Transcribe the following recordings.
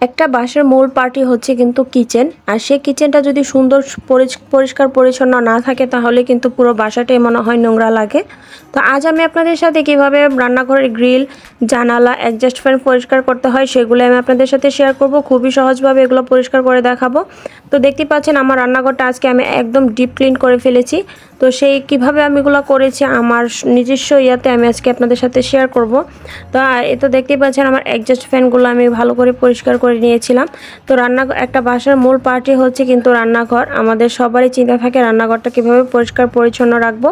একটা বাসার মূল পার্টি হচ্ছে কিন্তু কিচেন, আর সেই কিচেনটা যদি সুন্দর পরিষ্কার পরিচ্ছন্ন না থাকে তাহলে কিন্তু পুরো বাসাটাই মনে হয় নোংরা লাগে। তো আজ আমি আপনাদের সাথে কিভাবে রান্নাঘরের গ্রিল, জানালা, অ্যাডজাস্ট ফ্যান পরিষ্কার করতে হয় সেগুলো আমি আপনাদের সাথে শেয়ার করব। খুবই সহজভাবে এগুলো পরিষ্কার করে দেখাবো। তো দেখতে পাচ্ছেন আমার রান্নাঘরটা আজকে আমি একদম ডিপ ক্লিন করে ফেলেছি। তো সেই কিভাবে আমি এগুলো করেছি আমার নিজস্ব ইয়াতে আমি আজকে আপনাদের সাথে শেয়ার করব। তো তো দেখতেই পাচ্ছেন আমার অ্যাডজাস্ট ফ্যানগুলো আমি ভালো করে পরিষ্কার করে নিয়েছিলাম। তো একটা বাসার মূল পার্টি হচ্ছে কিন্তু রান্নাঘর। আমাদের সবারই চিন্তা থাকে রান্নাঘরটা কীভাবে পরিষ্কার পরিচ্ছন্ন রাখবো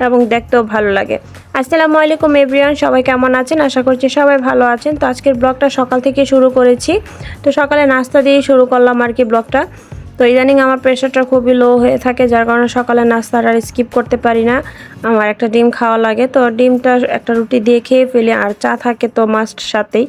এবং দেখতেও ভালো লাগে। আসসালামু আলাইকুম এভরিওয়ান, সবাই কেমন আছেন? আশা করছি সবাই ভালো আছেন। তো আজকের ব্লগটা সকাল থেকে শুরু করেছি। তো সকালে নাস্তা দিয়ে শুরু করলাম আর কি ব্লগটা। তো ইদানিং আমার প্রেশারটা খুবই লো হয়ে থাকে, যার কারণে সকালে নাস্তাটা স্কিপ করতে পারি না। আমার একটা ডিম খাওয়া লাগে, তো ডিমটা একটা রুটি দিয়ে খেয়ে ফেলি, আর চা থাকে তো মাস্ট সাথেই।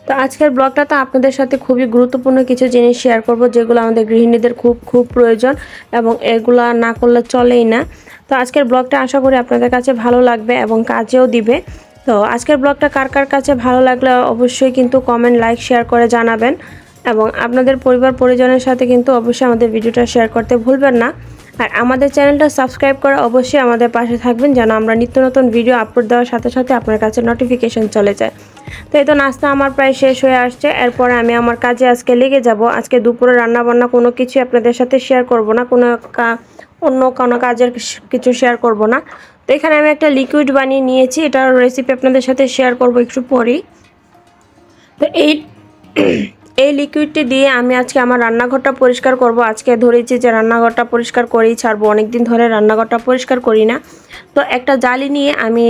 তো আজকের ব্লগটাতে আপনাদের সাথে খুবই গুরুত্বপূর্ণ কিছু জিনিস শেয়ার করব যেগুলো আমাদের গৃহিণীদের খুব প্রয়োজন এবং এগুলা না করলে চলেই না। তো আজকের ব্লগটা আশা করি আপনাদের কাছে ভালো লাগবে এবং কাজেও দিবে। তো আজকের ব্লগটা কার কার কাছে ভালো লাগলে অবশ্যই কিন্তু কমেন্ট, লাইক, শেয়ার করে জানাবেন এবং আপনাদের পরিবার পরিজনের সাথে কিন্তু অবশ্যই আমাদের ভিডিওটা শেয়ার করতে ভুলবেন না। আর আমাদের চ্যানেলটা সাবস্ক্রাইব করে অবশ্যই আমাদের পাশে থাকবেন যেন আমরা নিত্য নতুন ভিডিও আপলোড দেওয়ার সাথে সাথে আপনার কাছে নোটিফিকেশন চলে যায়। তো এই তো নাস্তা আমার প্রায় শেষ হয়ে আসছে, এরপরে আমি আমার কাজে আজকে লেগে যাব। আজকে দুপুরে রান্নাবান্না কোনো কিছু আপনাদের সাথে শেয়ার করব না, অন্য কোনো কাজের কিছু শেয়ার করব না। তো এখানে আমি একটা লিকুইড বানিয়ে নিয়েছি, এটার রেসিপি আপনাদের সাথে শেয়ার করব একটু পরেই। তো এই লিকুইডটি দিয়ে আমি আজকে আমার রান্নাঘরটা পরিষ্কার করব। আজকে ধরেছি যে রান্নাঘরটা পরিষ্কার করেই ছাড়বো, অনেকদিন ধরে রান্নাঘরটা পরিষ্কার করি না। তো একটা জালি নিয়ে আমি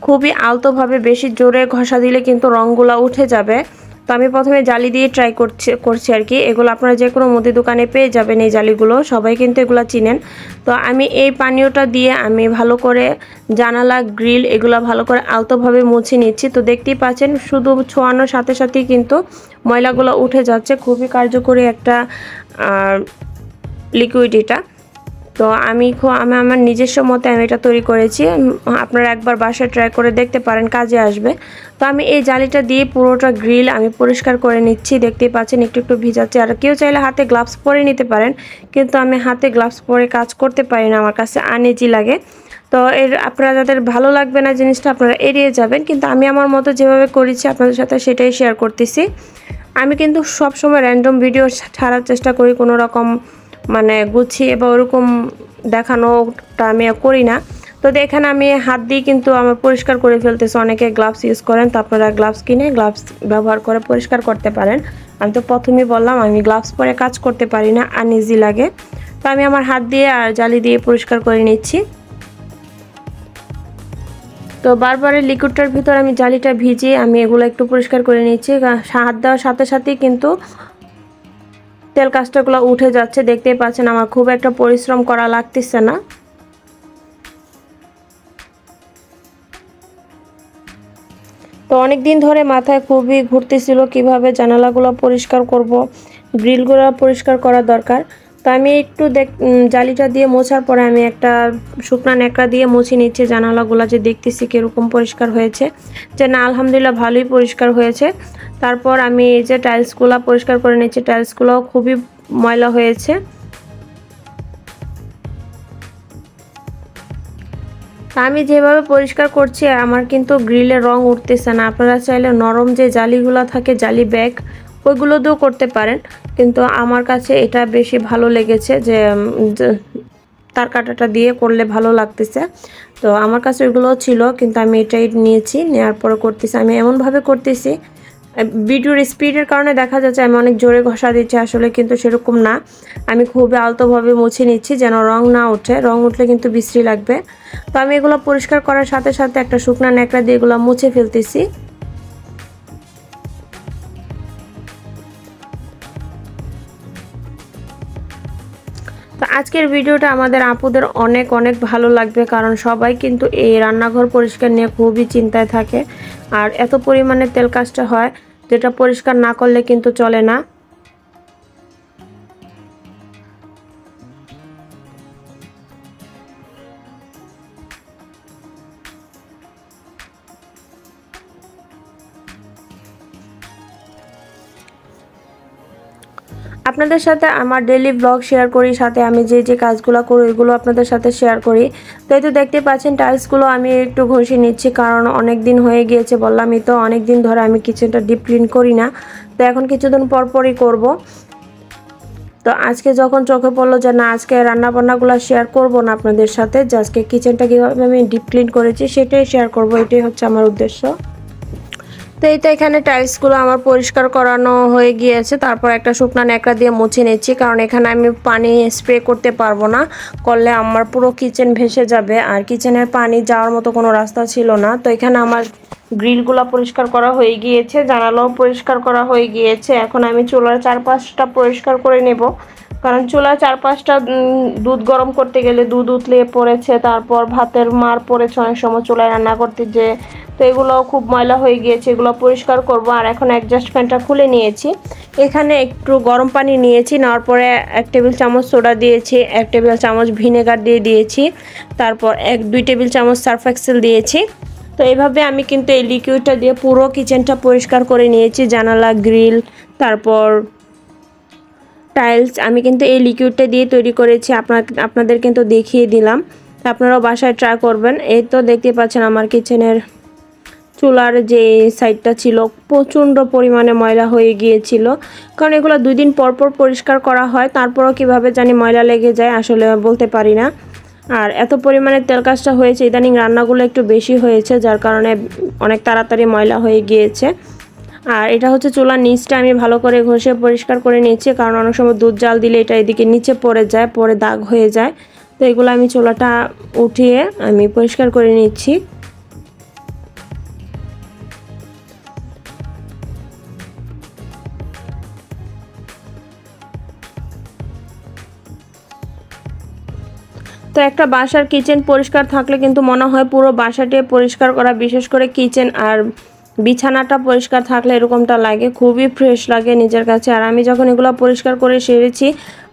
খুবই আলতোভাবে, বেশি জোরে ঘষা দিলে কিন্তু রঙগুলো উঠে যাবে। তো আমি প্রথমে জালি দিয়ে ট্রাই করছি আর কি। এগুলো আপনারা যে কোনো মুদি দোকানে পেয়ে যাবেন, এই জালিগুলো সবাই কিন্তু এগুলো চিনেন। তো আমি এই পানীয়টা দিয়ে আমি ভালো করে জানালা, গ্রিল এগুলো ভালো করে আলতোভাবে মুছে নিচ্ছি। তো দেখতেই পাচ্ছেন শুধু ছোঁয়ানোর সাথে সাথেই কিন্তু ময়লাগুলো উঠে যাচ্ছে। খুবই কার্যকরী একটা লিকুইড এটা। তো আমি আমার নিজস্ব মতে আমি এটা তৈরি করেছি। আপনারা একবার বাসায় ট্রাই করে দেখতে পারেন, কাজে আসবে। তো আমি এই জালিটা দিয়ে পুরোটা গ্রিল আমি পরিষ্কার করে নিচ্ছি। দেখতেই পাচ্ছেন একটু একটু ভিজাচ্ছে। আর কেউ চাইলে হাতে গ্লাভস পরে নিতে পারেন, কিন্তু আমি হাতে গ্লাভস পরে কাজ করতে পারি না, আমার কাছে আনইজি লাগে। তো আপনারা যাদের ভালো লাগবে না জিনিসটা আপনারা এড়িয়ে যাবেন, কিন্তু আমি আমার মতো যেভাবে করেছি আপনাদের সাথে সেটাই শেয়ার করতেছি। আমি কিন্তু সবসময় র্যান্ডম ভিডিও ছাড়ার চেষ্টা করি, কোনো রকম মানে গুছিয়ে বা ওরকম দেখানোটা আমি করি না। তো দেখেন আমি হাত দিয়ে কিন্তু আমার পরিষ্কার করে ফেলতেছি। অনেকে গ্লাভস ইউজ করেন, তো আপনারা গ্লাভস কিনে গ্লাভস ব্যবহার করে পরিষ্কার করতে পারেন। আমি তো প্রথমেই বললাম আমি গ্লাভস পরে কাজ করতে পারি না, আনইজি লাগে। তো আমি আমার হাত দিয়ে আর জালি দিয়ে পরিষ্কার করে নিচ্ছি। তো বারবারের লিকুইডটার ভিতর আমি জালিটা ভিজিয়ে আমি এগুলো একটু পরিষ্কার করে নিচ্ছি। হাত দেওয়ার সাথে সাথেই কিন্তু তেল কাস্টাগুলো উঠে যাচ্ছে। দেখতেই পাচ্ছেন আমার খুব একটা পরিশ্রম করা লাগতেছে না। তো অনেক দিন ধরে মাথায় খুবই ঘুরতেছিল কিভাবে জানালাগুলো পরিষ্কার করব, গ্রিলগুলো পরিষ্কার করা দরকার। তো আমি একটু জালিটা দিয়ে মোছার পরে আমি একটা শুকনো ন্যাকড়া দিয়ে মুছে নিচ্ছি জানালাগুলো, যে দেখতেছি কীরকম পরিষ্কার হয়েছে। যে না, আলহামদুলিল্লাহ ভালোই পরিষ্কার হয়েছে। তারপর আমি এই যে টাইলসগুলো পরিষ্কার করে নিচ্ছি, টাইলসগুলো খুবই ময়লা হয়েছে। আমি যেভাবে পরিষ্কার করছি আমার কিন্তু গ্রিলের রং উঠতেছে না। আপনারা চাইলে নরম যে জালিগুলো থাকে, জালি ব্যাগ, ওইগুলো দিয়েও করতে পারেন, কিন্তু আমার কাছে এটা বেশি ভালো লেগেছে যে তার কাঁটাটা দিয়ে করলে ভালো লাগতেছে। তো আমার কাছে ওইগুলো ছিল, কিন্তু আমি এটাই নিয়েছি, নেওয়ার পরে করতেছি। আমি এমনভাবে করতেছি, ভিডিওর স্পিডের কারণে দেখা যাচ্ছে আমি অনেক জোরে ঘষা দিচ্ছি, আসলে কিন্তু সেরকম না। আমি খুবই আলতোভাবে মুছে নিচ্ছি যেন রং না ওঠে, রং উঠলে কিন্তু বিশ্রী লাগবে। তো আমি এগুলো পরিষ্কার করার সাথে সাথে একটা শুকনো ন্যাকড়া দিয়ে এগুলো মুছে ফেলতেছি। তো আজকের ভিডিওটা আমাদের আপুদের অনেক অনেক ভালো লাগবে, কারণ সবাই কিন্তু এই রান্নাঘর পরিষ্কার নিয়ে খুবই চিন্তায় থাকে। আর এত পরিমাণে তেল কাজটা হয় যেটা পরিষ্কার না করলে কিন্তু চলে না। আপনাদের সাথে আমার ডেইলি ব্লগ শেয়ার করি, সাথে আমি যে যে কাজগুলো করি ওইগুলো আপনাদের সাথে শেয়ার করি। তো এই তো দেখতে পাচ্ছেন টাইলসগুলো আমি একটু ঘষে নিচ্ছি, কারণ অনেক দিন হয়ে গিয়েছে, বললামই তো অনেক দিন ধরে আমি কিচেনটা ডিপ ক্লিন করি না। তো এখন কিছুদিন পরই করব। তো আজকে যখন চোখে পড়লো যে না, আজকে রান্নাবান্নাগুলো শেয়ার করব না আপনাদের সাথে, যে আজকে কিচেনটা কীভাবে আমি ডিপ ক্লিন করেছি সেটাই শেয়ার করব, এটাই হচ্ছে আমার উদ্দেশ্য। তো এই তো এখানে টাইলসগুলো আমার পরিষ্কার করানো হয়ে গিয়েছে, তারপর একটা শুকনো ন্যাকড়া দিয়ে মুছে নিচ্ছি, কারণ এখানে আমি পানি স্প্রে করতে পারবো না, করলে আমার পুরো কিচেন ভেসে যাবে, আর কিচেনের পানি যাওয়ার মতো কোনো রাস্তা ছিল না। তো এখানে আমার গ্রিলগুলো পরিষ্কার করা হয়ে গিয়েছে, জানালাও পরিষ্কার করা হয়ে গিয়েছে। এখন আমি চুলার চারপাশটা পরিষ্কার করে নেব, কারণ চুলার চারপাশটা দুধ গরম করতে গেলে দুধ উতলে পড়েছে, তারপর ভাতের মার পড়েছে অনেক সময় চুলায় রান্না করতে, যে তো এগুলোও খুব ময়লা হয়ে গিয়েছে, এগুলো পরিষ্কার করব। আর এখন অ্যাডজাস্ট ফ্যানটা খুলে নিয়েছি, এখানে একটু গরম পানি নিয়েছি, নেওয়ার পরে 1 টেবিল চামচ সোডা দিয়েছি, 1 টেবিল চামচ ভিনেগার দিয়ে দিয়েছি, তারপর 2 টেবিল চামচ সার্ফ এক্সেল দিয়েছি। তো এইভাবে আমি কিন্তু এই লিকুইডটা দিয়ে পুরো কিচেনটা পরিষ্কার করে নিয়েছি, জানালা, গ্রিল, তারপর টাইলস। আমি কিন্তু এই লিকুইডটা দিয়ে তৈরি করেছি, আপনাদের কিন্তু দেখিয়ে দিলাম, আপনারাও বাসায় ট্রাই করবেন। এই তো দেখতে পাচ্ছেন আমার কিচেনের চুলার যে সাইডটা ছিল প্রচণ্ড পরিমাণে ময়লা হয়ে গিয়েছিল, কারণ এগুলো 2 দিন পর পরিষ্কার করা হয়, তারপরও কিভাবে জানি ময়লা লেগে যায় আসলে বলতে পারি না। আর এত পরিমাণে তেল কাজটা হয়েছে, ইদানিং রান্নাগুলো একটু বেশি হয়েছে, যার কারণে অনেক তাড়াতাড়ি ময়লা হয়ে গিয়েছে। আর এটা হচ্ছে চুলার নিচটা আমি ভালো করে ঘষে পরিষ্কার করে নিচ্ছি, কারণ অনেক সময় দুধ জাল দিলে এটা এদিকে নিচে পড়ে যায়, পরে দাগ হয়ে যায়। তো এগুলো আমি চুলাটা উঠিয়ে আমি পরিষ্কার করে নিচ্ছি। তো একটা বাসার কিচেন পরিষ্কার থাকলে কিন্তু মনে হয় পুরো বাসাটি পরিষ্কার করা, বিশেষ করে কিচেন আর বিছানাটা পরিষ্কার থাকলে এরকমটা লাগে, খুবই ফ্রেশ লাগে নিজের কাছে। আর আমি যখন এগুলো পরিষ্কার করে সেরেছি,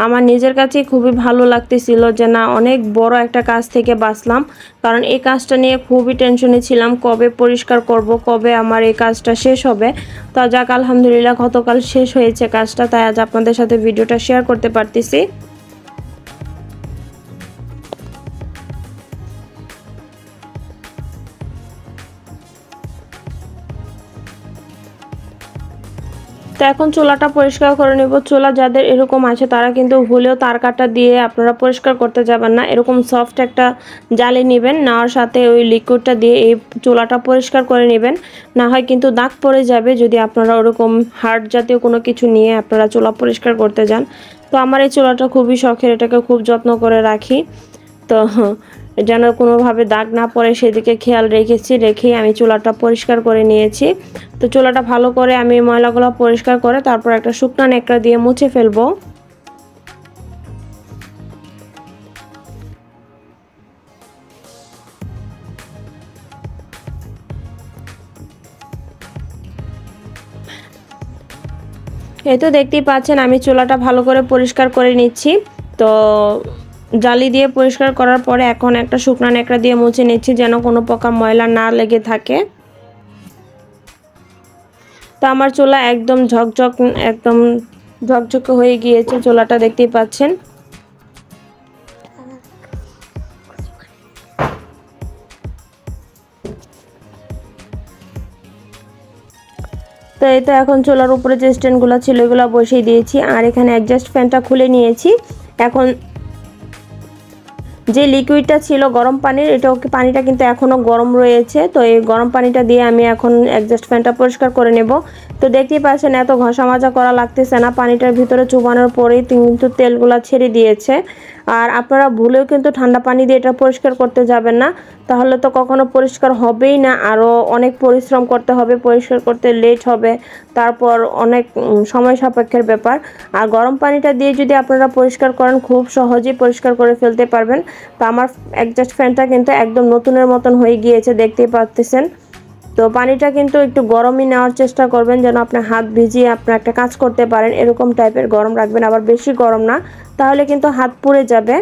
আমার নিজের কাছেই খুবই ভালো লাগতেছিল যে না, অনেক বড় একটা কাজ থেকে বাঁচলাম, কারণ এই কাজটা নিয়ে খুবই টেনশনে ছিলাম, কবে পরিষ্কার করব, কবে আমার এই কাজটা শেষ হবে। তো যাক, আলহামদুলিল্লাহ গতকাল শেষ হয়েছে কাজটা, তাই আজ আপনাদের সাথে ভিডিওটা শেয়ার করতে পারতেছি। তো এখন চুলাটা পরিষ্কার করে নেব। চুলা যাদের এরকম আছে তারা কিন্তু ভুলেও তার কাটা দিয়ে আপনারা পরিষ্কার করতে যাবেন না, এরকম সফট একটা জালি নেবেন, নেওয়ার সাথে ওই লিকুইডটা দিয়ে এই চুলাটা পরিষ্কার করে নেবেন, না হয় কিন্তু দাগ পড়ে যাবে যদি আপনারা ওরকম হার্ড জাতীয় কোনো কিছু নিয়ে আপনারা চুলা পরিষ্কার করতে যান। তো আমার এই চুলাটা খুবই শখের, এটাকে খুব যত্ন করে রাখি, তো যেন কোনোভাবে দাগ না পড়ে সেদিকে খেয়াল রেখেই আমি চুলাটা পরিষ্কার করে নিয়েছি। তো চুলাটা ভালো করে আমি ময়লাগুলো পরিষ্কার করে তারপর একটা শুকনো ন্যাকড়া দিয়ে মুছে ফেলবো। এই তো দেখতেই পাচ্ছেন আমি চুলাটা ভালো করে পরিষ্কার করে নিচ্ছি। তো জালি দিয়ে পরিষ্কার করার পরে এখন একটা শুকনো ন্যাকড়া দিয়ে মুছে নিচ্ছি, যেন কোনো প্রকার ময়লা না লেগে থাকে। তো আমার চুলা একদম ঝকঝকে হয়ে গিয়েছে, চুলাটা দেখতেই পাচ্ছেন। তো এই তো এখন চুলার উপরে যে স্ট্যান্ডগুলো ছিল এগুলো বসিয়ে দিয়েছি, আর এখানে অ্যাডজাস্ট ফ্যানটা খুলে নিয়েছি। এখন যে লিকুইডটা ছিল গরম পানির, পানিটা কিন্তু এখনও গরম রয়েছে, তো এই গরম পানিটা দিয়ে আমি এখন অ্যাডজাস্ট ফ্যানটা পরিষ্কার করে নেব। তো দেখতেই পাচ্ছেন এত ঘষা মাজা করা লাগতেছে না, পানিটার ভিতরে চুবানোর পরেই কিন্তু তেলগুলা ছেড়ে দিয়েছে। আর আপনারা ভুলেও কিন্তু ঠান্ডা পানি দিয়ে এটা পরিষ্কার করতে যাবেন না, তাহলে তো কখনো পরিষ্কার হবেই না, আরও অনেক পরিশ্রম করতে হবে, পরিষ্কার করতে লেট হবে, তারপর অনেক সময় সাপেক্ষের ব্যাপার। আর গরম পানিটা দিয়ে যদি আপনারা পরিষ্কার করেন খুব সহজেই পরিষ্কার করে ফেলতে পারবেন। তো আমার অ্যাডজাস্ট ফ্যানটা কিন্তু একদম নতুনের মতন হয়ে গিয়েছে, দেখতেই পাচ্ছেন। তো পানিটা কিন্তু একটু গরমই নেওয়ার চেষ্টা করবেন, যেন আপনার হাত ভিজিয়ে আপনার একটা কাজ করতে পারেন, এরকম টাইপের গরম রাখবেন, আবার বেশি গরম না, তাহলে কিন্তু হাত পুড়ে যাবে।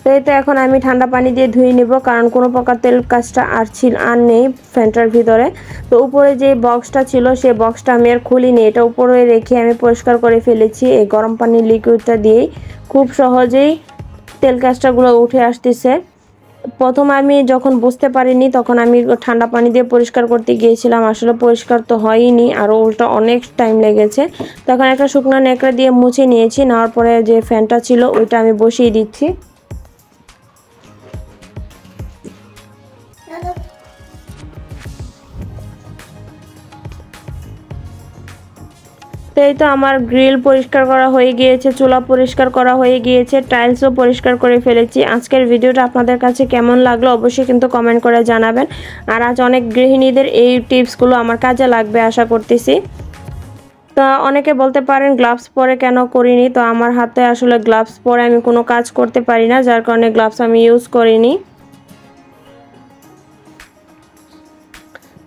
তো এই তো এখন আমি ঠান্ডা পানি দিয়ে ধুয়ে নিব, কারণ কোনো প্রকার তেল কাজটা আর নেই ফ্যানটার ভিতরে। তো উপরে যে বক্সটা ছিল সেই বক্সটা আমি আর খুলিনি, এটা উপরে রেখে আমি পরিষ্কার করে ফেলেছি এই গরম পানির লিকুইডটা দিয়েই। খুব সহজেই তেল কাজটাগুলো উঠে আসতেছে। প্রথম আমি যখন বুঝতে পারিনি তখন আমি ঠান্ডা পানি দিয়ে পরিষ্কার করতে গিয়েছিলাম, আসলে পরিষ্কার তো হয়নি, আরও উল্টা অনেক টাইম লেগেছে। তখন একটা শুকনো ন্যাকড়া দিয়ে মুছে নিয়েছি, নেওয়ার পরে যে ফ্যানটা ছিল ওইটা আমি বসিয়ে দিচ্ছি। তো এই তো আমার গ্রিল পরিষ্কার করা হয়ে গিয়েছে, চুলা পরিষ্কার করা হয়ে গিয়েছে, টাইলসও পরিষ্কার করে ফেলেছি। আজকের ভিডিওটা আপনাদের কাছে কেমন লাগলো অবশ্যই কিন্তু কমেন্ট করে জানাবেন। আর আজ অনেক গৃহিণীদের এই টিপসগুলো আমার কাজে লাগবে আশা করতেছি। তো অনেকে বলতে পারেন গ্লাভস পরে কেন করিনি, তো আমার হাতে আসলে গ্লাভস পরে আমি কোনো কাজ করতে পারি না, যার কারণে গ্লাভস আমি ইউজ করিনি।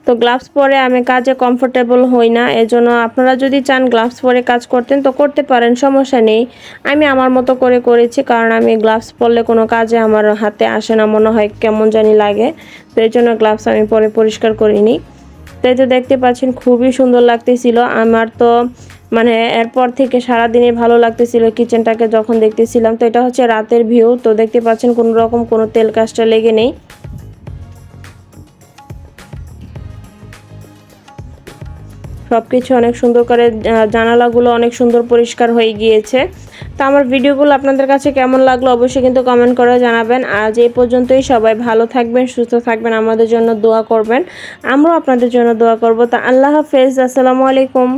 তো গ্লাভস পরে আমি কাজে কমফোর্টেবল হই না, এজন্য আপনারা যদি চান গ্লাভস পরে কাজ করতেন তো করতে পারেন, সমস্যা নেই। আমি আমার মতো করে করেছি, কারণ আমি গ্লাভস পরলে কোনো কাজে আমার হাতে আসে না, মনে হয় কেমন জানি লাগে। তো এই জন্য গ্লাভস আমি পরে পরিষ্কার করিনি। তো এই তো দেখতে পাচ্ছেন খুবই সুন্দর লাগতেছিল আমার, তো মানে এরপর থেকে সারাদিনই ভালো লাগতেছিল কিচেনটাকে যখন দেখতেছিলাম। তো এটা হচ্ছে রাতের ভিউ, তো দেখতে পাচ্ছেন কোনো রকম কোনো তেল কাজটা লেগে নেই। সবকিছু অনেক সুন্দর করে, জানালাগুলো অনেক সুন্দর পরিষ্কার হয়ে গিয়েছে। তো আমার ভিডিওগুলো আপনাদের কাছে কেমন লাগলো অবশ্যই কিন্তু কমেন্ট করে জানাবেন। আজ এই পর্যন্তই, সবাই ভালো থাকবেন, সুস্থ থাকবেন, আমাদের জন্য দোয়া করবেন, আমরাও আপনাদের জন্য দোয়া করব। তা আল্লাহ হাফেজ, আসসালামু আলাইকুম।